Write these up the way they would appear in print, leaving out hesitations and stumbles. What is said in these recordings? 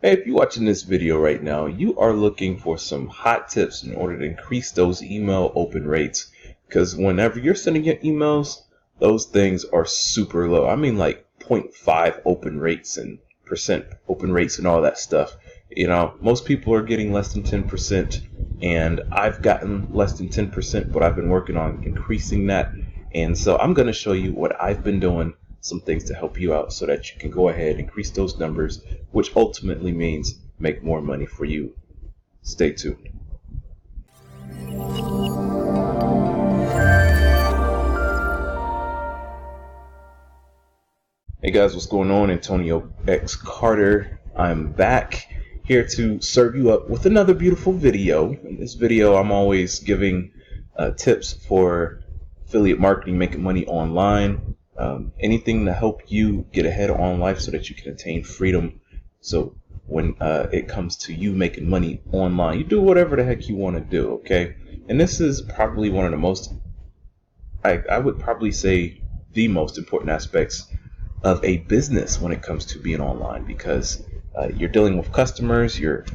Hey, if you're watching this video right now, you are looking for some hot tips in order to increase those email open rates. Because whenever you're sending your emails, those things are super low. I mean, like 0.5 open rates and percent open rates and all that stuff. You know, most people are getting less than 10%, and I've gotten less than 10%, but I've been working on increasing that. And so I'm going to show you what I've been doing, some things to help you out so that you can go ahead and increase those numbers, which ultimately means make more money for you. Stay tuned. Hey guys, what's going on? Antonio X Carter. I'm back here to serve you up with another beautiful video. In this video, I'm always giving tips for affiliate marketing, making money online, anything to help you get ahead on life so that you can attain freedom. So when it comes to you making money online, you do whatever the heck you want to do, okay? And this is probably one of the most, I would probably say the most important aspects of a business when it comes to being online, because you're dealing with customers, you're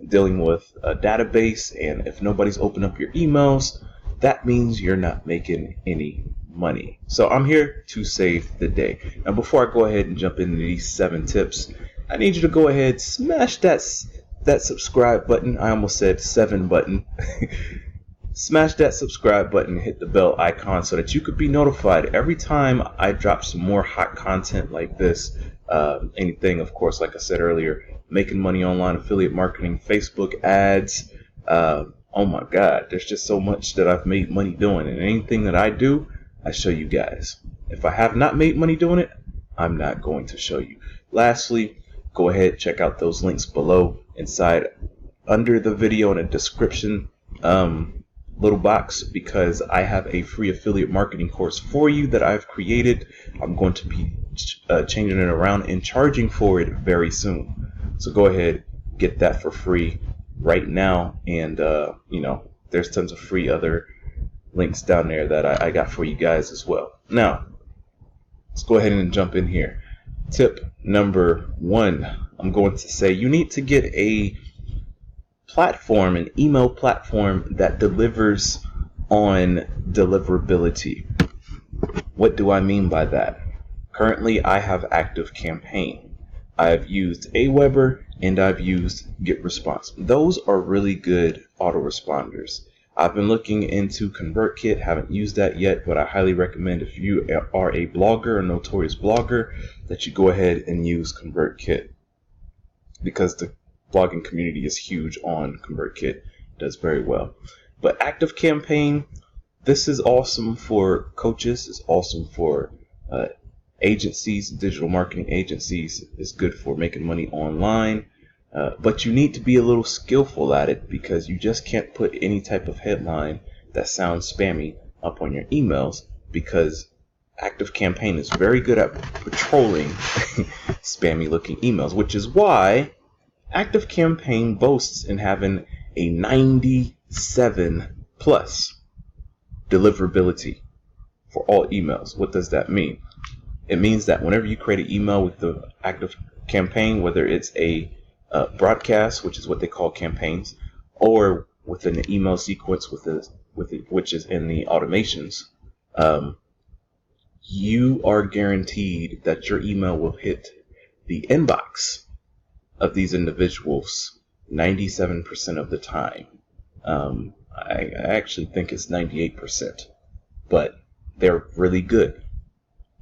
dealing with a database, and if nobody's opened up your emails, that means you're not making any money. So I'm here to save the day. Now, before I go ahead and jump into these 7 tips, I need you to go ahead, smash that subscribe button. I almost said 7 button. Smash that subscribe button, hit the bell icon so that you could be notified every time I drop some more hot content like this. Anything, of course, like I said earlier, making money online, affiliate marketing, Facebook ads. Oh my God, there's just so much that I've made money doing, and anything that I do, I show you guys. If I have not made money doing it, I'm not going to show you. Lastly, go ahead, check out those links below inside under the video in the description little box, because I have a free affiliate marketing course for you that I've created. I'm going to be changing it around and charging for it very soon. So go ahead, get that for free right now. And, there's tons of free other links down there that I got for you guys as well. Now, let's go ahead and jump in here. Tip number 1, I'm going to say you need to get a platform, an email platform that delivers on deliverability. What do I mean by that? Currently, I have ActiveCampaign. I've used Aweber and I've used GetResponse. Those are really good autoresponders. I've been looking into ConvertKit, haven't used that yet, but I highly recommend, if you are a blogger, a notorious blogger, that you go ahead and use ConvertKit, because the blogging community is huge on ConvertKit. Does very well. But ActiveCampaign, this is awesome for coaches. It's awesome for agencies, digital marketing agencies. It's good for making money online. But you need to be a little skillful at it, because you just can't put any type of headline that sounds spammy up on your emails, because ActiveCampaign is very good at patrolling spammy looking emails, which is why ActiveCampaign boasts in having a 97 plus deliverability for all emails. What does that mean? It means that whenever you create an email with the ActiveCampaign, whether it's a broadcast, which is what they call campaigns, or with an email sequence which is in the automations, you are guaranteed that your email will hit the inbox of these individuals 97% of the time. I actually think it's 98%, but they're really good,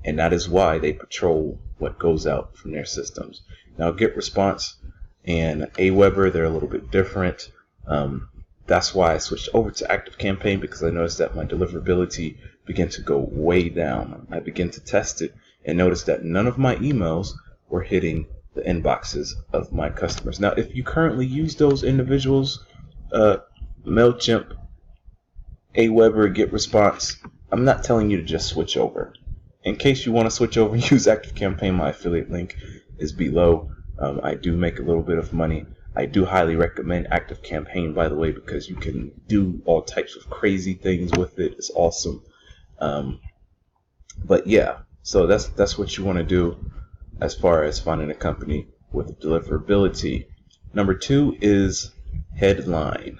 and that is why they patrol what goes out from their systems. Now, GetResponse and Aweber, they're a little bit different. That's why I switched over to ActiveCampaign, because I noticed that my deliverability began to go way down. I began to test it and noticed that none of my emails were hitting the inboxes of my customers. Now, if you currently use those individuals, MailChimp, Aweber, GetResponse, I'm not telling you to just switch over. In case you want to switch over, use ActiveCampaign. My affiliate link is below. I do make a little bit of money. I do highly recommend ActiveCampaign, by the way, because you can do all types of crazy things with it. It's awesome. But yeah, so that's what you want to do as far as finding a company with deliverability. Number 2 is headline.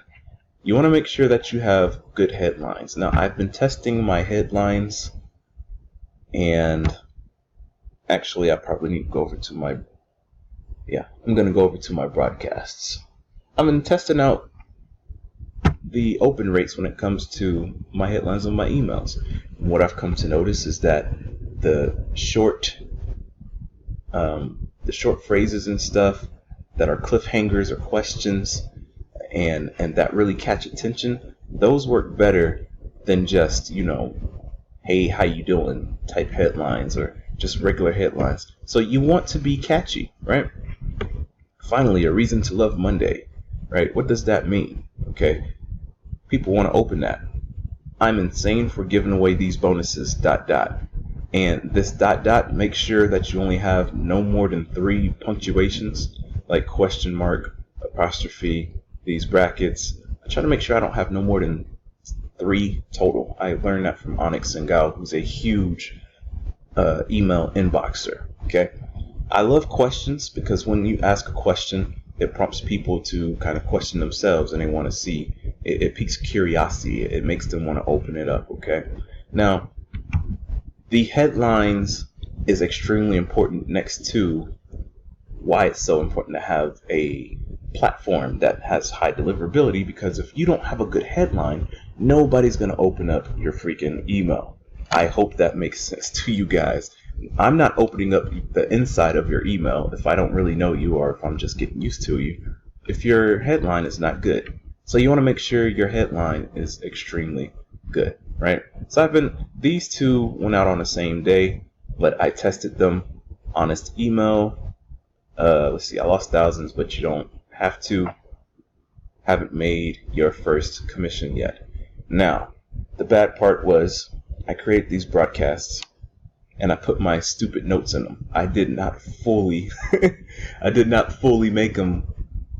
You want to make sure that you have good headlines. Now, I've been testing my headlines, and actually, I probably need to go over to my, I'm going to go over to my broadcasts. I've been testing out the open rates when it comes to my headlines on my emails. And what I've come to notice is that the short phrases and stuff that are cliffhangers or questions and that really catch attention, those work better than just, hey, how you doing type headlines or just regular headlines. So you want to be catchy, right? Finally, a reason to love Monday, right? What does that mean? Okay, people want to open that. I'm insane for giving away these bonuses, ... And this ... make sure that you only have no more than 3 punctuations, like question mark, apostrophe, these brackets. I try to make sure I don't have no more than 3 total. I learned that from Onyx Sengal, who's a huge email inboxer. Okay, I love questions because when you ask a question, it prompts people to kind of question themselves, and they want to see. It piques curiosity. It makes them want to open it up. Okay, now the headlines is extremely important next to why it's so important to have a platform that has high deliverability, because if you don't have a good headline, nobody's going to open up your freaking email. I hope that makes sense to you guys. I'm not opening up the inside of your email if I don't really know you or if I'm just getting used to you, if your headline is not good. So you want to make sure your headline is extremely good, right? So these 2 went out on the same day, but I tested them. Honest email. Let's see, I lost thousands, but you don't have to. Haven't made your first commission yet. Now, the bad part was I created these broadcasts and I put my stupid notes in them. I did not fully make them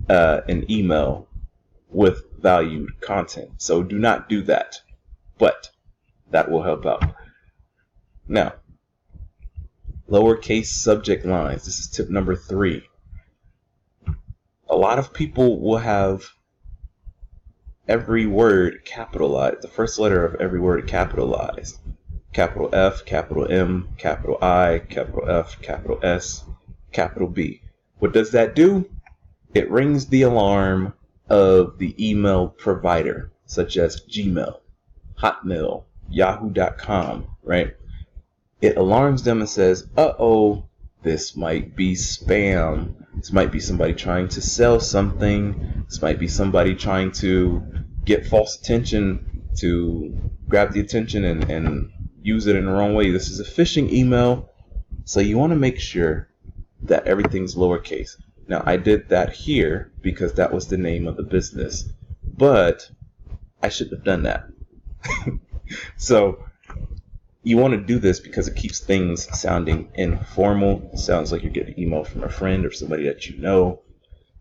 an email with valued content. So do not do that. But that will help out. Now, lowercase subject lines. This is tip number 3. A lot of people will have every word capitalized, the first letter of every word capitalized. Capital F, capital M, capital I, capital F, capital S, capital B. What does that do? It rings the alarm of the email provider, such as Gmail, Hotmail, Yahoo.com, right? It alarms them and says, uh-oh, this might be spam. This might be somebody trying to sell something. This might be somebody trying to get false attention, to grab the attention and use it in the wrong way. This is a phishing email. So you want to make sure that everything's lowercase. Now, I did that here because that was the name of the business, but I shouldn't have done that. So you want to do this because it keeps things sounding informal. It sounds like you're getting an email from a friend or somebody that you know.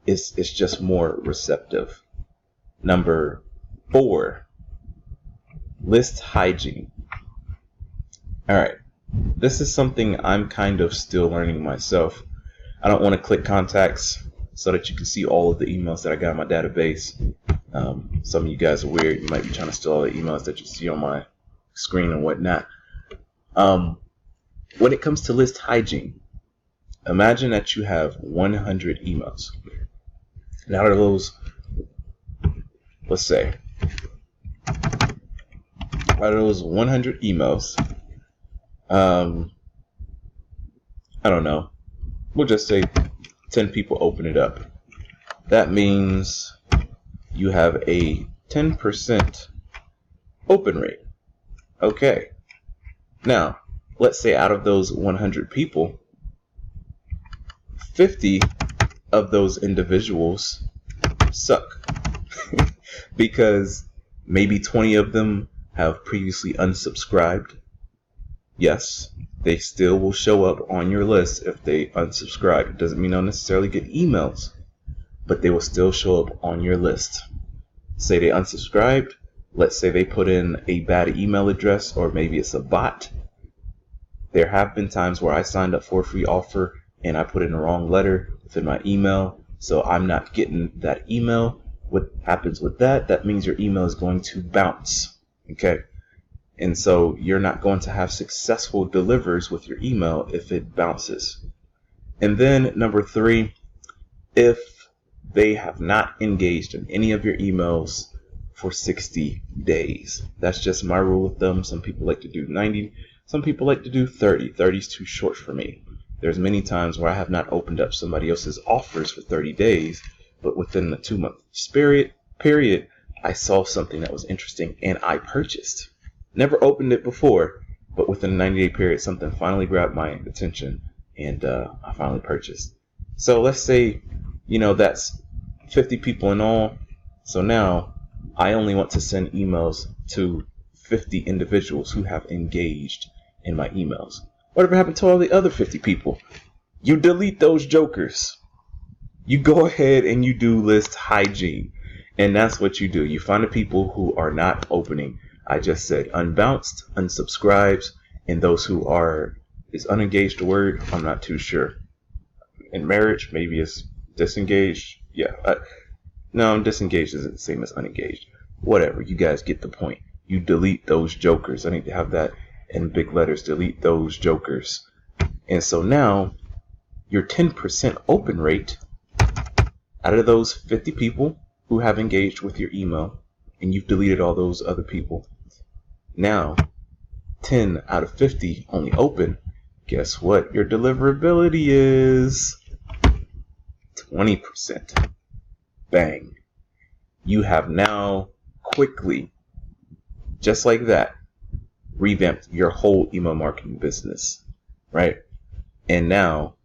It's just more receptive. Number 4, list hygiene. All right, this is something I'm kind of still learning myself. I don't want to click contacts so that you can see all of the emails that I got in my database. Some of you guys are weird. You might be trying to steal all the emails that you see on my screen and whatnot. When it comes to list hygiene, imagine that you have 100 emails. And out of those, let's say, out of those 100 emails, I don't know, we'll just say 10 people open it up. That means you have a 10% open rate. Okay. Now, let's say out of those 100 people, 50 of those individuals suck because maybe 20 of them have previously unsubscribed. Yes, they still will show up on your list if they unsubscribe. It doesn't mean they'll necessarily get emails, but they will still show up on your list. Say they unsubscribed. Let's say they put in a bad email address, or maybe it's a bot. There have been times where I signed up for a free offer and I put in the wrong letter within my email. So I'm not getting that email. What happens with that? That means your email is going to bounce. Okay. And so you're not going to have successful delivers with your email if it bounces. And then number 3, if they have not engaged in any of your emails for 60 days. That's just my rule of thumb. Some people like to do 90. Some people like to do 30. 30 is too short for me. There's many times where I have not opened up somebody else's offers for 30 days, but within the 2-month period, I saw something that was interesting and I purchased. Never opened it before, but within a 90-day period, something finally grabbed my attention and I finally purchased. So let's say, that's 50 people in all. So now I only want to send emails to 50 individuals who have engaged in my emails. Whatever happened to all the other 50 people? You delete those jokers. You go ahead and you do list hygiene. And that's what you do. You find the people who are not opening. I just said unbounced, unsubscribes, and those who are, is unengaged a word? I'm not too sure. In marriage, maybe it's disengaged. Yeah. No, disengaged isn't the same as unengaged. Whatever. You guys get the point. You delete those jokers. I need to have that in big letters. Delete those jokers. And so now your 10% open rate out of those 50 people who have engaged with your email, and you've deleted all those other people. Now 10 out of 50 only open. Guess what your deliverability is? 20%. Bang. You have now quickly, just like that, revamped your whole email marketing business, right? And now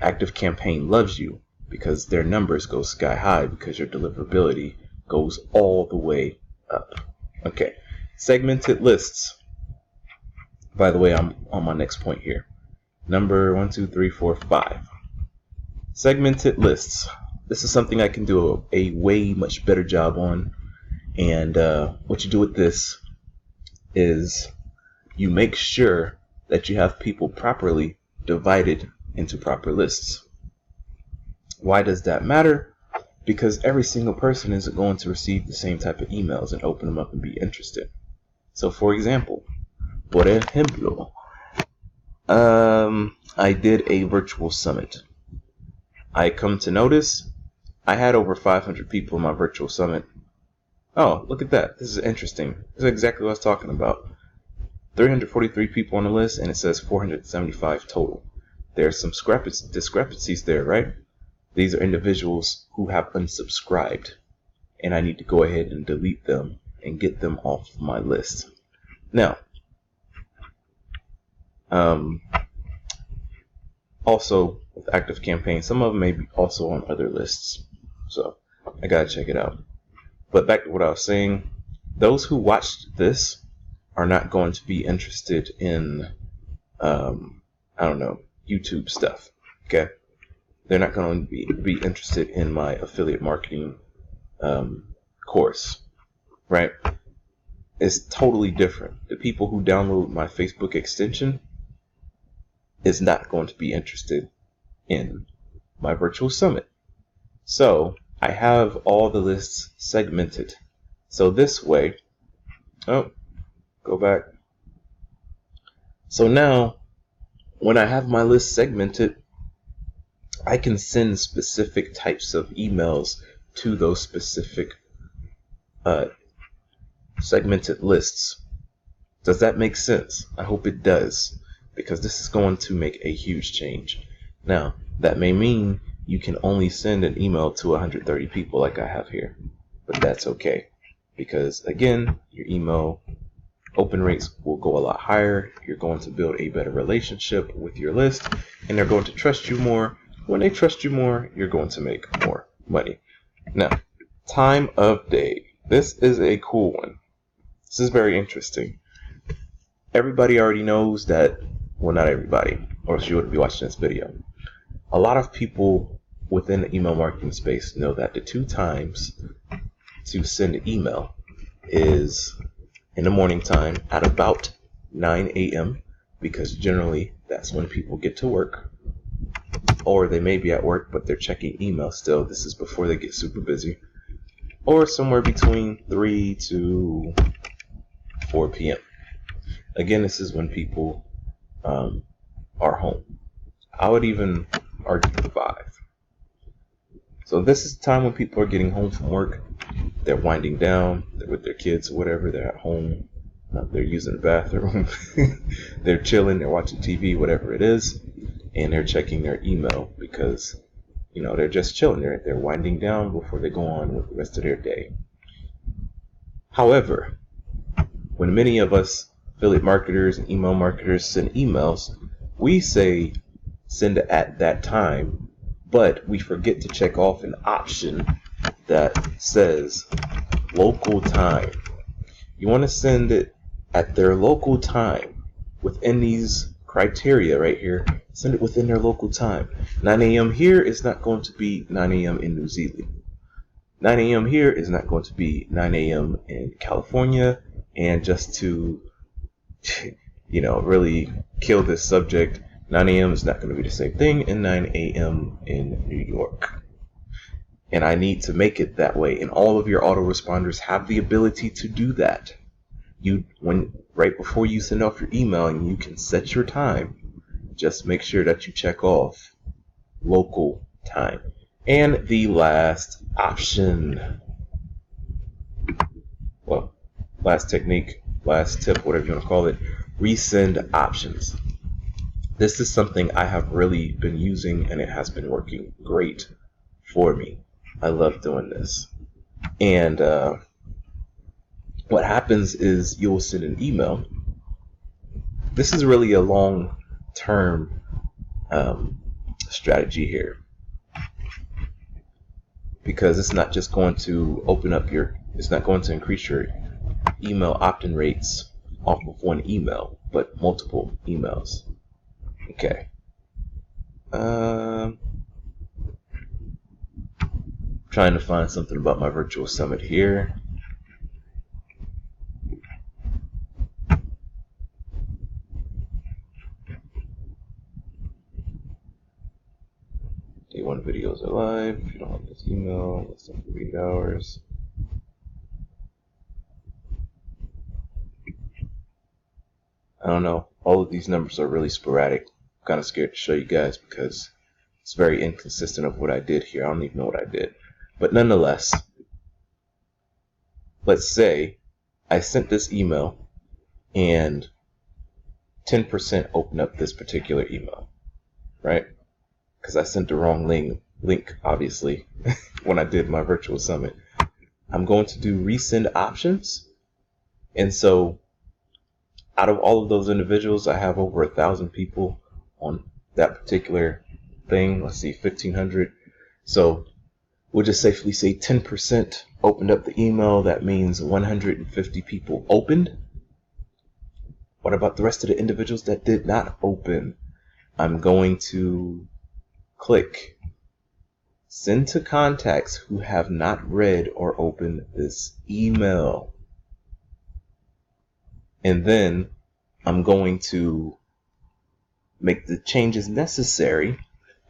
ActiveCampaign loves you because their numbers go sky high because your deliverability goes all the way up. Okay. Segmented lists. By the way, I'm on my next point here. Number 1, 2, 3, 4, 5. Segmented lists. This is something I can do a way much better job on. And what you do with this is you make sure that you have people properly divided into proper lists. Why does that matter? Because every single person isn't going to receive the same type of emails and open them up and be interested. So for example, I did a virtual summit. I come to notice I had over 500 people in my virtual summit. Oh, look at that. This is interesting. This is exactly what I was talking about. 343 people on the list, and it says 475 total. There's some discrepancies there, right? These are individuals who have unsubscribed, and I need to go ahead and delete them and get them off my list. Now, also with ActiveCampaign, some of them may be also on other lists, so I gotta check it out. But back to what I was saying, those who watched this are not going to be interested in, YouTube stuff. Okay, they're not going to be interested in my affiliate marketing course, right? It's totally different. The people who download my Facebook extension is not going to be interested in my virtual summit. So I have all the lists segmented. So this way, go back. So now when I have my list segmented, I can send specific types of emails to those specific segmented lists. Does that make sense? I hope it does, because this is going to make a huge change. Now, that may mean you can only send an email to 130 people like I have here, but that's okay, because again, your email open rates will go a lot higher. You're going to build a better relationship with your list, and they're going to trust you more. When they trust you more, you're going to make more money. Now, time of day. This is a cool one. This is very interesting. Everybody already knows that, well, not everybody, or else you wouldn't be watching this video. A lot of people within the email marketing space know that the 2 times to send an email is in the morning time at about 9 a.m. because generally that's when people get to work. or they may be at work, but they're checking email still. This is before they get super busy, or somewhere between 3 to 4 p.m. Again, this is when people are home. I would even argue 5. So this is the time when people are getting home from work. They're winding down. They're with their kids or whatever. They're at home. They're using the bathroom. They're chilling. They're watching TV, whatever it is. And they're checking their email because, they're just chilling. They're winding down before they go on with the rest of their day. However, when many of us affiliate marketers and email marketers send emails, we say send at that time, but we forget to check off an option that says local time. You want to send it at their local time within these criteria right here. Send it within their local time. 9 a.m. here is not going to be 9 a.m. in New Zealand. 9 a.m. here is not going to be 9 a.m. in California. And just to, really kill this subject, 9 a.m. is not going to be the same thing in 9 a.m. in New York. And I need to make it that way. And all of your autoresponders have the ability to do that. Right before you send off your email and you can set your time, just make sure that you check off local time. And the last option, last technique, last tip, whatever you want to call it, resend options. This is something I have really been using and it has been working great for me. I love doing this. And what happens is you'll send an email. This is really a long-term strategy here, because it's not just going to it's not going to increase your email opt-in rates off of one email, but multiple emails. Okay. Trying to find something about my virtual summit here. Day 1 videos are live. If you don't have this email, less than 48 hours. I don't know. All of these numbers are really sporadic. I'm kind of scared to show you guys because it's very inconsistent of what I did here. I don't even know what I did. But nonetheless, let's say I sent this email and 10% opened up this particular email, right? Because I sent the wrong link, obviously, when I did my virtual summit. I'm going to do resend options. And so out of all of those individuals, I have over 1,000 people on that particular thing. Let's see, 1,500. So we'll just safely say 10% opened up the email. That means 150 people opened. What about the rest of the individuals that did not open? I'm going to click send to contacts who have not read or opened this email. And then I'm going to make the changes necessary.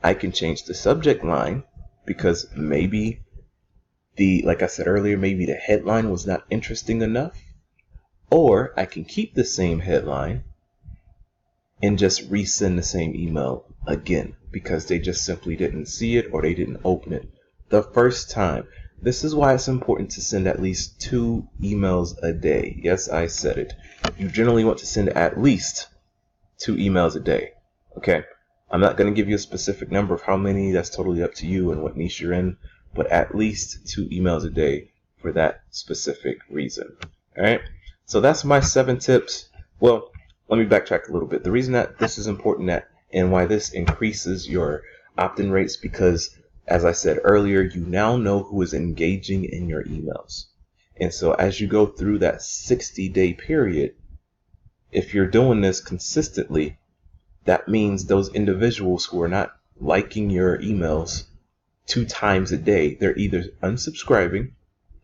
I can change the subject line because maybe like I said earlier, maybe the headline was not interesting enough. Or I can keep the same headline and just resend the same email again because they just simply didn't see it or they didn't open it the first time. This is why it's important to send at least 2 emails a day. Yes, I said it. You generally want to send at least 2 emails a day. Okay? I'm not going to give you a specific number of how many. That's totally up to you and what niche you're in. But at least 2 emails a day for that specific reason. All right? So that's my 7 tips. Well, let me backtrack a little bit. The reason that this is important and why this increases your opt-in rates, because as I said earlier, you now know who is engaging in your emails. And so as you go through that 60-day period, if you're doing this consistently, that means those individuals who are not liking your emails 2 times a day, they're either unsubscribing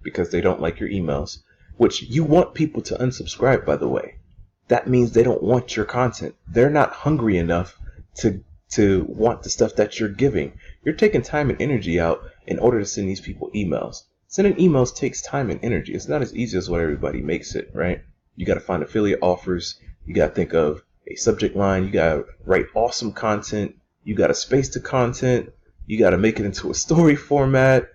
because they don't like your emails, which you want people to unsubscribe, by the way. That means they don't want your content. They're not hungry enough to to want the stuff that you're giving. You're taking time and energy out in order to send these people emails. Sending emails takes time and energy. It's not as easy as what everybody makes it, right? You got to find affiliate offers. You got to think of a subject line. You got to write awesome content. You got to space the content. You got to make it into a story format.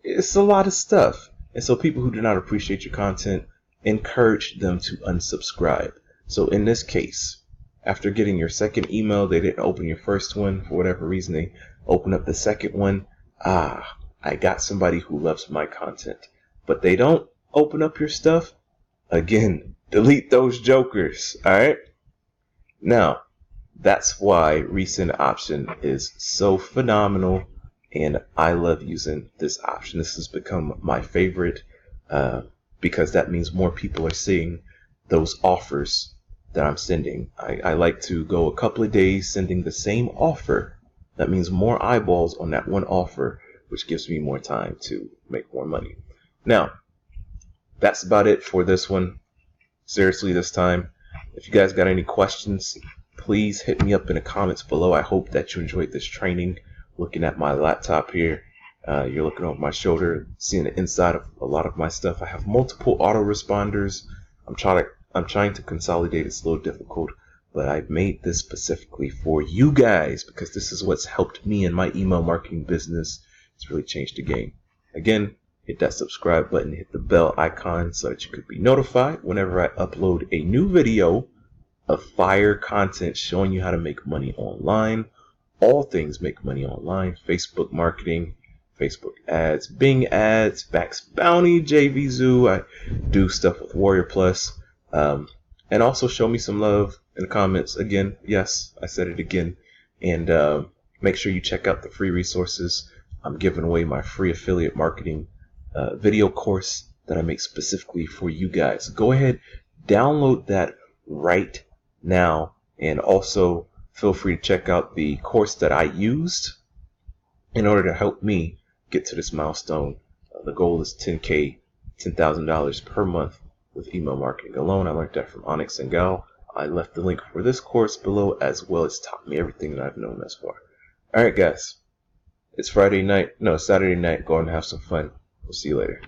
It's a lot of stuff. And so people who do not appreciate your content, encourage them to unsubscribe. So in this case, after getting your second email, they didn't open your first one. For whatever reason, they open up the second one. I got somebody who loves my content. But they don't open up your stuff. Again, delete those jokers. All right? Now, that's why resend option is so phenomenal. And I love using this option. This has become my favorite because that means more people are seeing those offers that I'm sending. I like to go a couple of days sending the same offer. That means more eyeballs on that one offer, which gives me more time to make more money. Now, that's about it for this one. Seriously, this time. If you guys got any questions, please hit me up in the comments below. I hope that you enjoyed this training. Looking at my laptop here, you're looking over my shoulder, seeing the inside of a lot of my stuff. I have multiple autoresponders. I'm trying to consolidate. It's a little difficult, but I made this specifically for you guys because this is what's helped me in my email marketing business. It's really changed the game. Again, hit that subscribe button, hit the bell icon so that you could be notified whenever I upload a new video of fire content showing you how to make money online. All things make money online. Facebook marketing, Facebook ads, Bing ads, Vax Bounty, JV Zoo. I do stuff with Warrior Plus. And also show me some love in the comments. Again, yes, I said it again. And make sure you check out the free resources. I'm giving away my free affiliate marketing video course that I make specifically for you guys. Go ahead, download that right now. And also feel free to check out the course that I used in order to help me get to this milestone. The goal is $10K, $10,000 per month with email marketing alone. I learned that from Onyx and Gal. I left the link for this course below, as well as taught me everything that I've known thus far. All right, guys. It's Saturday night. Go and have some fun. We'll see you later.